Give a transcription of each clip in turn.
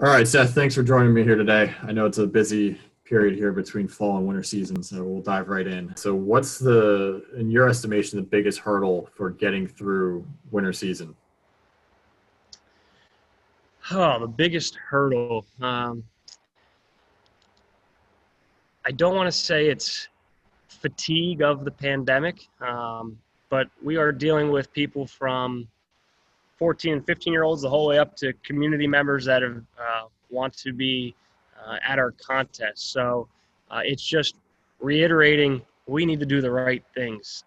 All right, Seth, thanks for joining me here today. I know it's a busy period here between fall and winter season, so we'll dive right in. So, what's in your estimation, the biggest hurdle for getting through winter season? Oh, the biggest hurdle. I don't want to say it's fatigue of the pandemic, but we are dealing with people from 14 and 15-year-olds the whole way up to community members that have, want to be at our contest. So it's just reiterating we need to do the right things.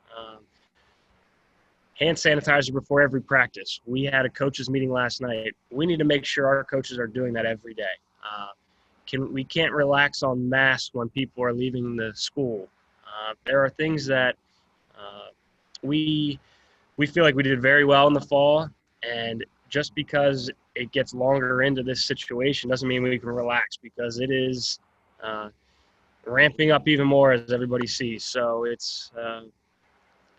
Hand sanitizer before every practice. We had a coaches meeting last night. We need to make sure our coaches are doing that every day. We can't relax on masks when people are leaving the school. There are things that uh, we we feel like we did very well in the fall, and just because it gets longer into this situation doesn't mean we can relax because it is uh, ramping up even more as everybody sees. So it's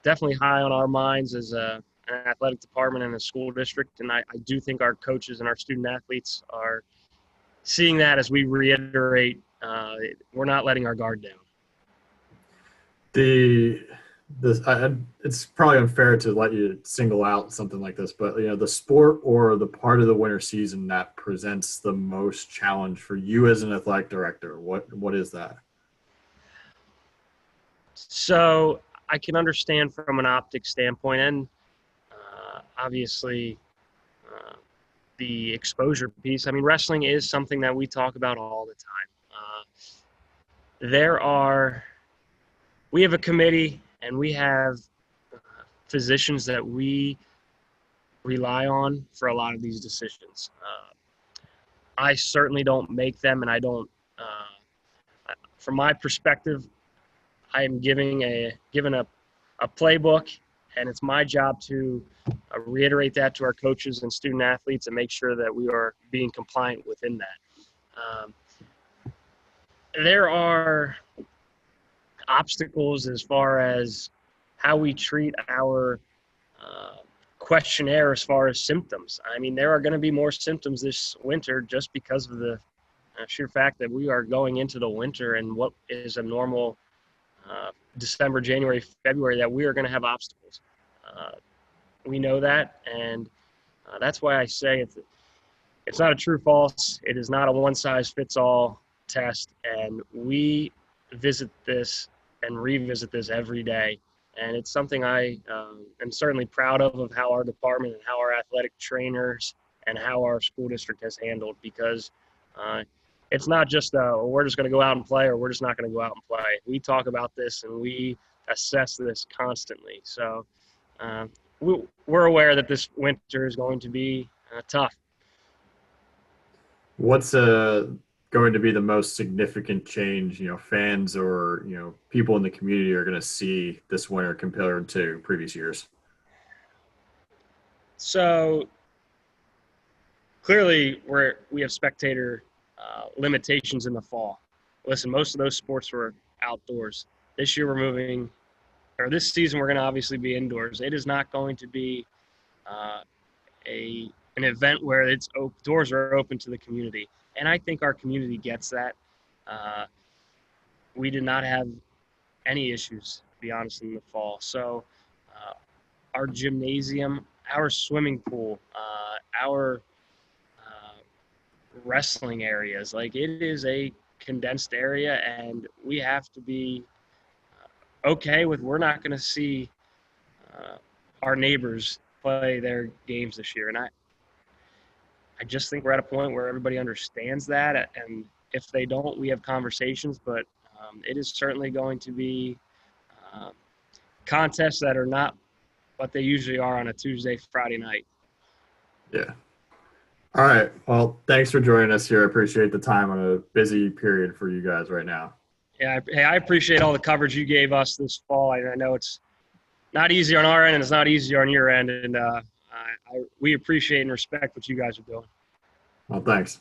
definitely high on our minds as an athletic department and a school district, and I do think our coaches and our student athletes are seeing that as we reiterate, we're not letting our guard down. The it's probably unfair to let you single out something like this, but the sport or the part of the winter season that presents the most challenge for you as an athletic director, what is that? So I can understand from an optic standpoint, and obviously the exposure piece. I mean, wrestling is something that we talk about all the time. There are we have a committee and we have physicians that we rely on for a lot of these decisions. I certainly don't make them, and I don't. From my perspective, I am given a playbook, and it's my job to reiterate that to our coaches and student athletes and make sure that we are being compliant within that. Um, there are obstacles as far as how we treat our uh, questionnaire as far as symptoms. I mean, there are going to be more symptoms this winter just because of the sheer fact that we are going into the winter and what is a normal December, January, February, that we are going to have obstacles. Uh, we know that, and that's why I say it's not a true false. It is not a one size fits all test, and we visit this and revisit this every day. And it's something I am certainly proud of how our department and how our athletic trainers and how our school district has handled, because uh, it's not just we're just going to go out and play or we're just not going to go out and play. We talk about this and we assess this constantly. So uh, we're aware that this winter is going to be tough. What's going to be the most significant change, fans or, people in the community are going to see this winter compared to previous years? So clearly we have spectator limitations in the fall. Listen, most of those sports were outdoors. This year we're moving, or this season we're going to obviously be indoors. It is not going to be uh, an event where doors are open to the community, and I think our community gets that. Uh, we did not have any issues, to be honest, in the fall. So uh, our gymnasium, our swimming pool, our wrestling areas. Like, it is a condensed area, and we have to be okay with we're not going to see uh, our neighbors play their games this year. And I just think we're at a point where everybody understands that. And if they don't, we have conversations. But it is certainly going to be um, contests that are not what they usually are on a Tuesday, Friday night. Yeah. All right. Well, thanks for joining us here. I appreciate the time on a busy period for you guys right now. Yeah, hey, I appreciate all the coverage you gave us this fall. I know it's not easy on our end, and it's not easy on your end. And we appreciate and respect what you guys are doing. Well, thanks.